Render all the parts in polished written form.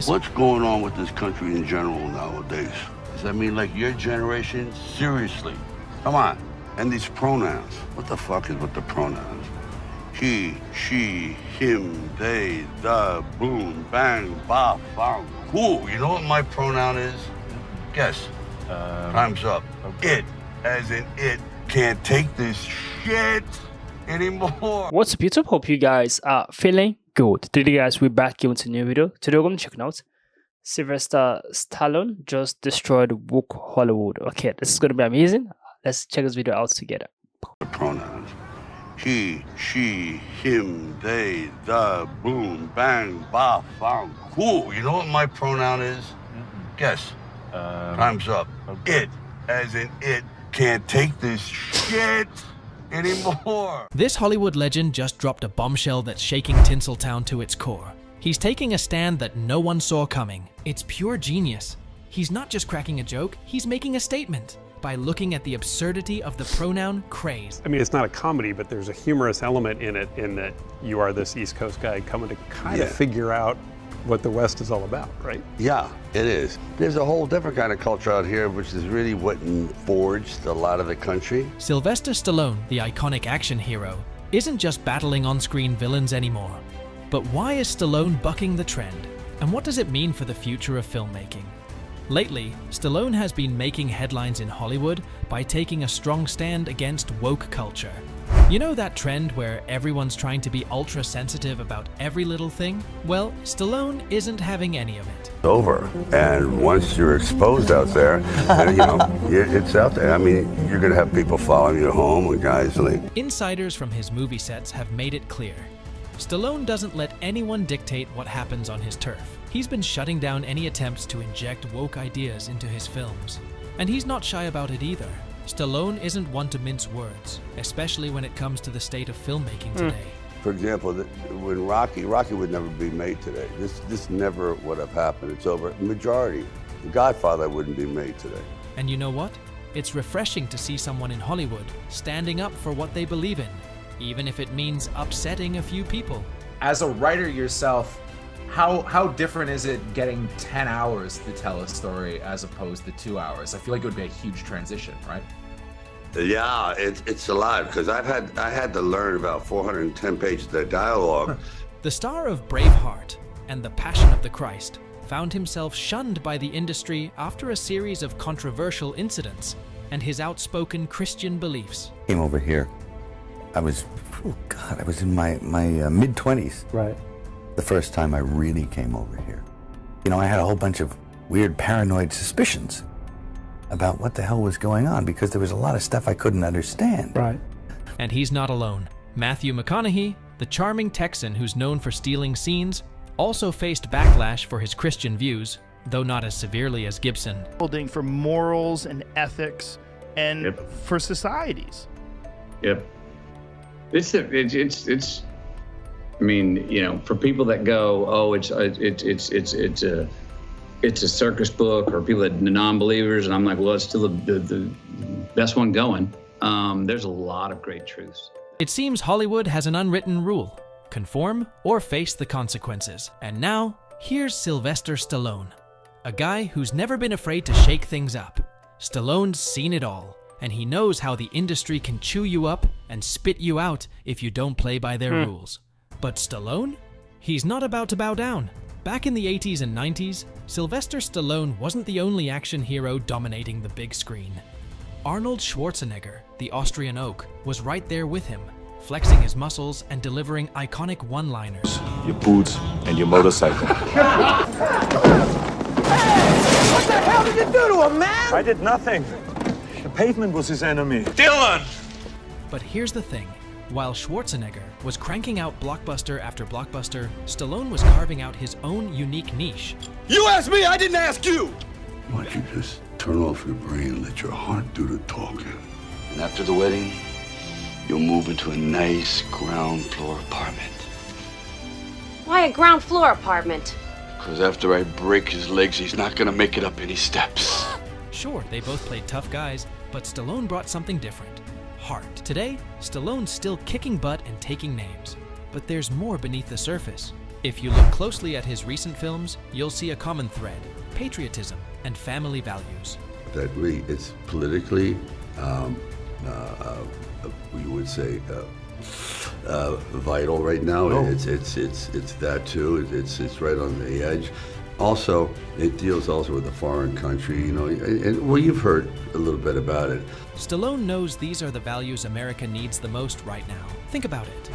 What's going on with this country in general nowadays? Does that mean like your generation? Seriously. Come on. And these pronouns. What the fuck is with the pronouns? He, she, him, they, the, boom, bang, bop, bang. Cool. You know what my pronoun is? Guess. Time's up. Okay. It, as in it, can't take this shit anymore. What's up YouTube? Hope you guys are feeling good. Today guys, we're back with a new video. Today we're going to check out Sylvester Stallone just destroyed woke Hollywood. Okay, this is going to be amazing. Let's check this video out together. The pronouns. He, she, him, they, the, boom, bang, bop, bang. Cool. You know what my pronoun is? Guess. Time's up. Okay. It, as in it, can't take this shit anymore. This Hollywood legend just dropped a bombshell that's shaking Tinseltown to its core. He's taking a stand that no one saw coming. It's pure genius. He's not just cracking a joke, he's making a statement by looking at the absurdity of the pronoun craze. I mean, it's not a comedy, but there's a humorous element in it, in that you are this East Coast guy coming to kind of figure out what the West is all about, right? Yeah, it is. There's a whole different kind of culture out here, which is really what forged a lot of the country. Sylvester Stallone, the iconic action hero, isn't just battling on-screen villains anymore. But why is Stallone bucking the trend? And what does it mean for the future of filmmaking? Lately, Stallone has been making headlines in Hollywood by taking a strong stand against woke culture. You know that trend where everyone's trying to be ultra-sensitive about every little thing? Well, Stallone isn't having any of it. It's over. And once you're exposed out there, and, you know, it's out there. I mean, you're going to have people following you home and guys like... Insiders from his movie sets have made it clear. Stallone doesn't let anyone dictate what happens on his turf. He's been shutting down any attempts to inject woke ideas into his films. And he's not shy about it either. Stallone isn't one to mince words, especially when it comes to the state of filmmaking today. For example, when Rocky would never be made today. This never would have happened. It's over. Majority. The Godfather wouldn't be made today. And you know what? It's refreshing to see someone in Hollywood standing up for what they believe in, even if it means upsetting a few people. As a writer yourself, how different is it getting 10 hours to tell a story as opposed to 2 hours? I feel like it would be a huge transition, right? Yeah, it's a lot, because I had to learn about 410 pages of dialogue. The star of Braveheart and The Passion of the Christ found himself shunned by the industry after a series of controversial incidents and his outspoken Christian beliefs. Came over here. I was in my mid-20s. Right. The first time I really came over here. You know, I had a whole bunch of weird paranoid suspicions about what the hell was going on, because there was a lot of stuff I couldn't understand. Right. And he's not alone. Matthew McConaughey, the charming Texan who's known for stealing scenes, also faced backlash for his Christian views, though not as severely as Gibson. Building for morals and ethics and for societies. Yep. It's I mean, you know, for people that go, oh, it's a circus book, or people that are non-believers, and I'm like, well, it's still the best one going. There's a lot of great truths. It seems Hollywood has an unwritten rule: conform or face the consequences. And now, here's Sylvester Stallone, a guy who's never been afraid to shake things up. Stallone's seen it all, and he knows how the industry can chew you up and spit you out if you don't play by their rules. But Stallone? He's not about to bow down. Back in the 80s and 90s, Sylvester Stallone wasn't the only action hero dominating the big screen. Arnold Schwarzenegger, the Austrian Oak, was right there with him, flexing his muscles and delivering iconic one-liners. Your boots and your motorcycle. What the hell did you do to him, man? I did nothing. The pavement was his enemy. Dylan! But here's the thing. While Schwarzenegger was cranking out blockbuster after blockbuster, Stallone was carving out his own unique niche. You asked me, I didn't ask you! Why don't you just turn off your brain and let your heart do the talking? And after the wedding, you'll move into a nice ground floor apartment. Why a ground floor apartment? Because after I break his legs, he's not gonna make it up any steps. Sure, they both played tough guys, but Stallone brought something different. Heart. Today, Stallone's still kicking butt and taking names. But there's more beneath the surface. If you look closely at his recent films, you'll see a common thread: patriotism and family values. That really, it's politically, we would say, vital right now. Oh. It's that too. It's right on the edge. Also, it deals also with a foreign country, you know, and well, you've heard a little bit about it. Stallone knows these are the values America needs the most right now. Think about it.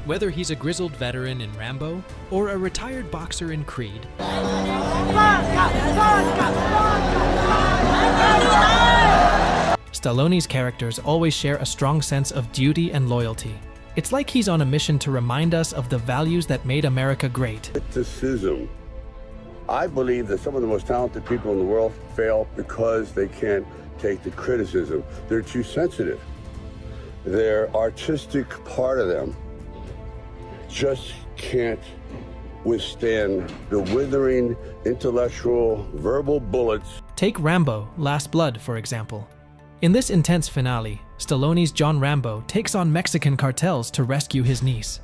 Whether he's a grizzled veteran in Rambo or a retired boxer in Creed, Stallone's characters always share a strong sense of duty and loyalty. It's like he's on a mission to remind us of the values that made America great. Criticism. I believe that some of the most talented people in the world fail because they can't take the criticism. They're too sensitive. Their artistic part of them just can't withstand the withering intellectual verbal bullets. Take Rambo: Last Blood, for example. In this intense finale, Stallone's John Rambo takes on Mexican cartels to rescue his niece.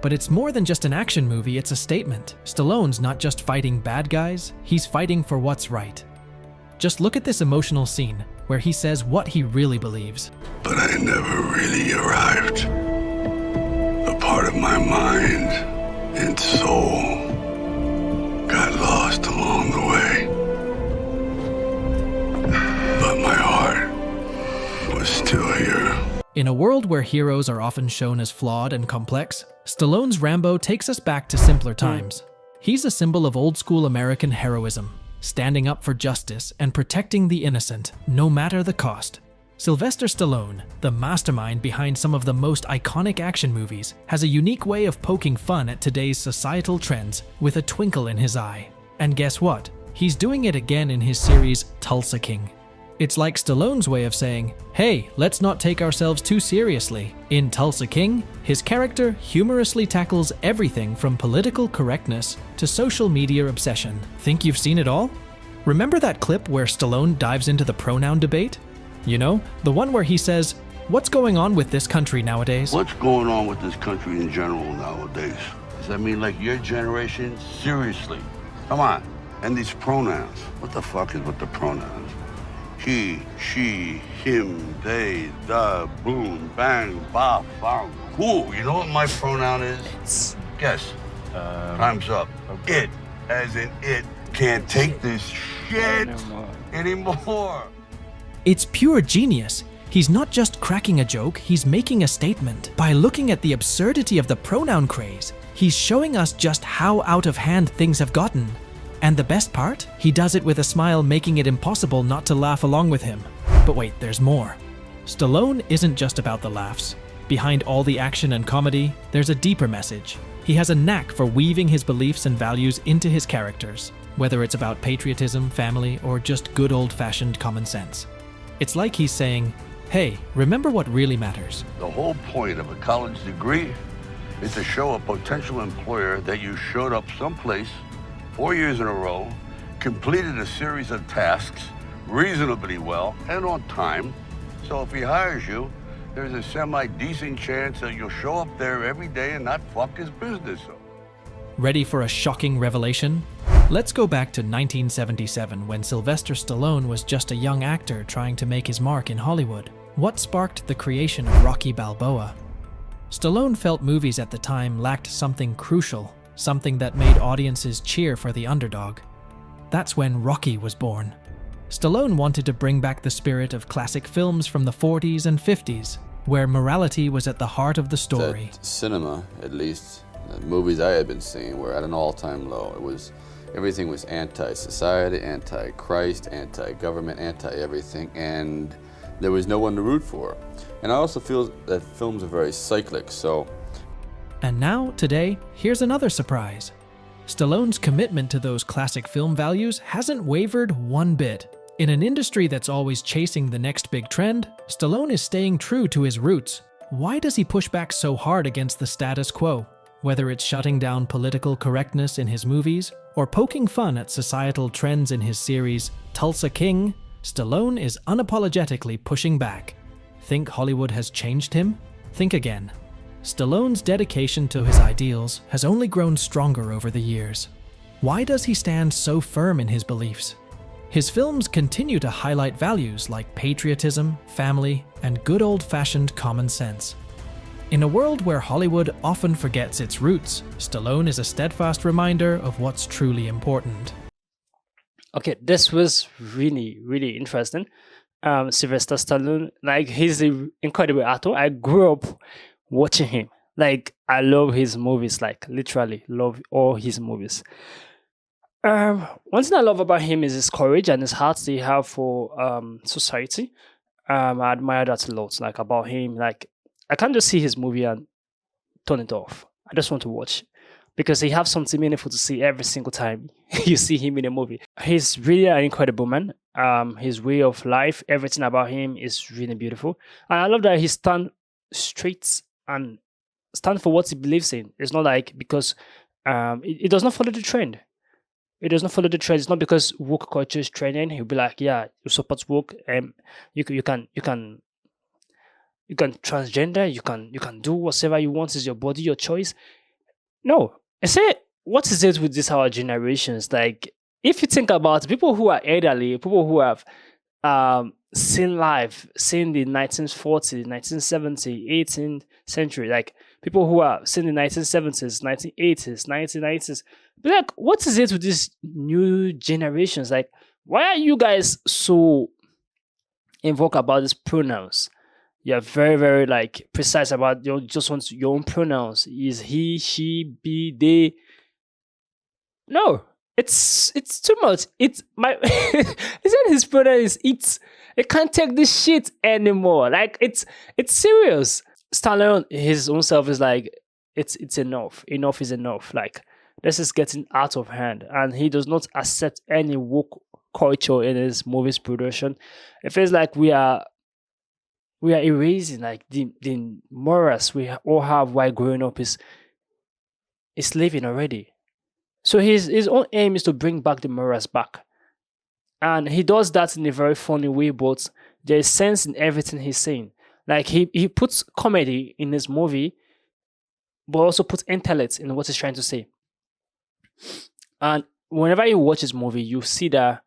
But it's more than just an action movie, it's a statement. Stallone's not just fighting bad guys, he's fighting for what's right. Just look at this emotional scene, where he says what he really believes. But I never really arrived. A part of my mind and soul got lost along the way. But my heart was still here. In a world where heroes are often shown as flawed and complex, Stallone's Rambo takes us back to simpler times. He's a symbol of old-school American heroism, standing up for justice and protecting the innocent, no matter the cost. Sylvester Stallone, the mastermind behind some of the most iconic action movies, has a unique way of poking fun at today's societal trends with a twinkle in his eye. And guess what? He's doing it again in his series Tulsa King. It's like Stallone's way of saying, hey, let's not take ourselves too seriously. In Tulsa King, his character humorously tackles everything from political correctness to social media obsession. Think you've seen it all? Remember that clip where Stallone dives into the pronoun debate? You know, the one where he says, what's going on with this country nowadays? What's going on with this country in general nowadays? Does that mean like your generation? Seriously. Come on. And these pronouns. What the fuck is with the pronouns? He, she, him, they, the, boom, bang, bop, bang. Cool. You know what my pronoun is? Guess. Time's up. It, as in it, can't take this shit anymore. It's pure genius. He's not just cracking a joke, he's making a statement. By looking at the absurdity of the pronoun craze, he's showing us just how out of hand things have gotten. And the best part? He does it with a smile, making it impossible not to laugh along with him. But wait, there's more. Stallone isn't just about the laughs. Behind all the action and comedy, there's a deeper message. He has a knack for weaving his beliefs and values into his characters, whether it's about patriotism, family, or just good old-fashioned common sense. It's like he's saying, hey, remember what really matters. The whole point of a college degree is to show a potential employer that you showed up someplace 4 years in a row, completed a series of tasks reasonably well and on time. So if he hires you, there's a semi-decent chance that you'll show up there every day and not fuck his business up. Ready for a shocking revelation? Let's go back to 1977 when Sylvester Stallone was just a young actor trying to make his mark in Hollywood. What sparked the creation of Rocky Balboa? Stallone felt movies at the time lacked something crucial, something that made audiences cheer for the underdog. That's when Rocky was born. Stallone wanted to bring back the spirit of classic films from the 40s and 50s, where morality was at the heart of the story. That cinema, at least, the movies I had been seeing were at an all-time low. Everything was anti-society, anti-Christ, anti-government, anti-everything, and there was no one to root for. And I also feel that films are very cyclic, so... And now, today, here's another surprise. Stallone's commitment to those classic film values hasn't wavered one bit. In an industry that's always chasing the next big trend, Stallone is staying true to his roots. Why does he push back so hard against the status quo? Whether it's shutting down political correctness in his movies, or poking fun at societal trends in his series Tulsa King, Stallone is unapologetically pushing back. Think Hollywood has changed him? Think again. Stallone's dedication to his ideals has only grown stronger over the years. Why does he stand so firm in his beliefs? His films continue to highlight values like patriotism, family, and good old-fashioned common sense. In a world where Hollywood often forgets its roots, Stallone is a steadfast reminder of what's truly important. Okay, this was really interesting. Sylvester Stallone, like, he's an incredible actor. I grew up watching him. Like, I love his movies, like, literally love all his movies. One thing I love about him is his courage and his heart they have for society. I admire that a lot. Like, about him, like, I can't just see his movie and turn it off. I just want to watch because he has something meaningful to see every single time you see him in a movie. He's really an incredible man. His way of life, everything about him is really beautiful, and I love that he stand straight and stand for what he believes in. It's not like because it does not follow the trend. It does not follow the trend. It's not because woke culture is trending. He'll be like, yeah, you support woke, you can transgender, you can do whatever you want. Is your body, your choice. No, I say, what is it with this our generations? Like, if you think about people who are elderly, people who have seen life, seen the 1940s, 1970s, 18th century, like people who are seen the 1970s, 1980s, 1990s. But like, what is it with these new generations? Like, why are you guys so invoke about these pronouns? You're very like precise about you just want your own pronouns. Is he, she, be, they? No, it's too much. It's my isn't his pronoun is it. I can't take this shit anymore. Like, it's serious. Stallone, his own self is like, it's enough. Enough is enough. Like, this is getting out of hand, and he does not accept any woke culture in his movies production. It feels like we are erasing like the morals we all have while growing up is leaving already. So his own aim is to bring back the morals back, and he does that in a very funny way. But there is sense in everything he's saying. Like, he puts comedy in his movie, but also puts intellect in what he's trying to say. And whenever you watch his movie, you see that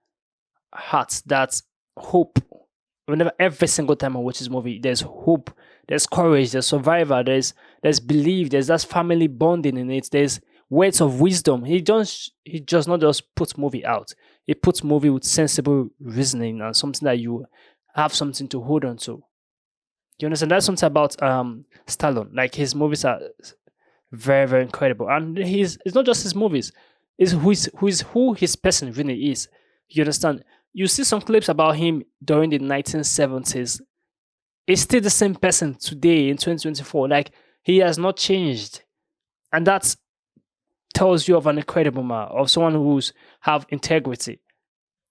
heart, that hope. Whenever, every single time I watch this movie, there's hope, there's courage, there's survival, there's belief, there's that family bonding in it, there's words of wisdom. He does not just put movie out. He puts movie with sensible reasoning and something that you have something to hold on to. You understand? That's something about Stallone. Like, his movies are very incredible, and it's not just his movies. It's who his person really is. You understand? You see some clips about him during the 1970s. He's still the same person today in 2024. Like, he has not changed. And that tells you of an incredible man, of someone who's have integrity.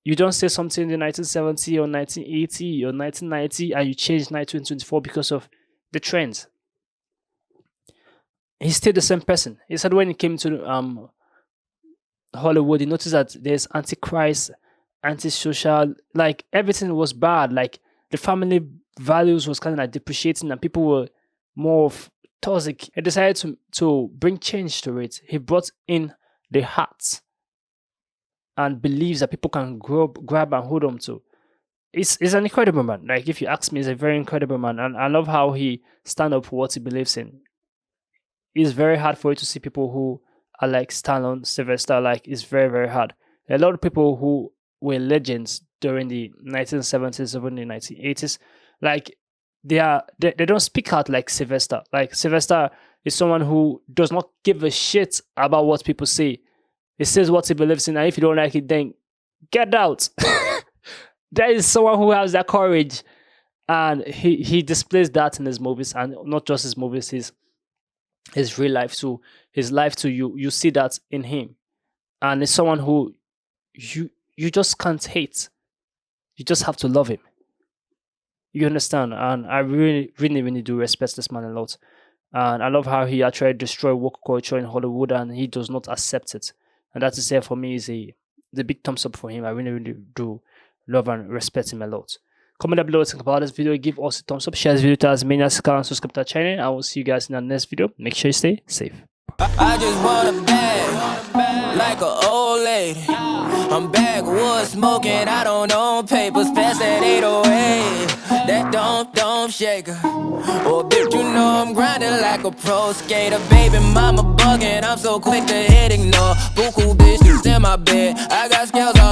You don't say something in the 1970 or 1980 or 1990 and you change 2024 because of the trends. He's still the same person. He said when he came to Hollywood, he noticed that there's antichrist, antisocial, like everything was bad. Like, the family values was kind of like depreciating and people were more of toxic. He decided to bring change to it. He brought in the hearts and believes that people can grab and hold on to. He's an incredible man. Like, if you ask me, he's a very incredible man. And I love how he stand up for what he believes in. It's very hard for you to see people who are like Stallone, Sylvester. Like, it's very hard. A lot of people who were legends during the 1970s, even the 1980s, like, they don't speak out like Sylvester. Like, Sylvester is someone who does not give a shit about what people say. He says what he believes in, and if you don't like it, then get out. There is someone who has that courage, and he displays that in his movies, and not just his movies, his real life. So his life too, you see that in him, and it's someone who you just can't hate. You just have to love him. You understand? And I really do respect this man a lot, and I love how he actually destroyed woke culture in Hollywood, and he does not accept it. And that is there for me is the big thumbs up for him. I really do love and respect him a lot. Comment down below what you think about this video. Give us a thumbs up. Share this video to as many as you can. Subscribe to our channel. I will see you guys in the next video. Make sure you stay safe. I just want a bag, like an old lady. I'm backwoods smoking, I don't own papers. Pass that 808, that don't shake her. Oh, bitch, you know I'm grinding like a pro skater. Baby mama bugging, I'm so quick to hit ignore. Buku bitch in my bed, I got scales all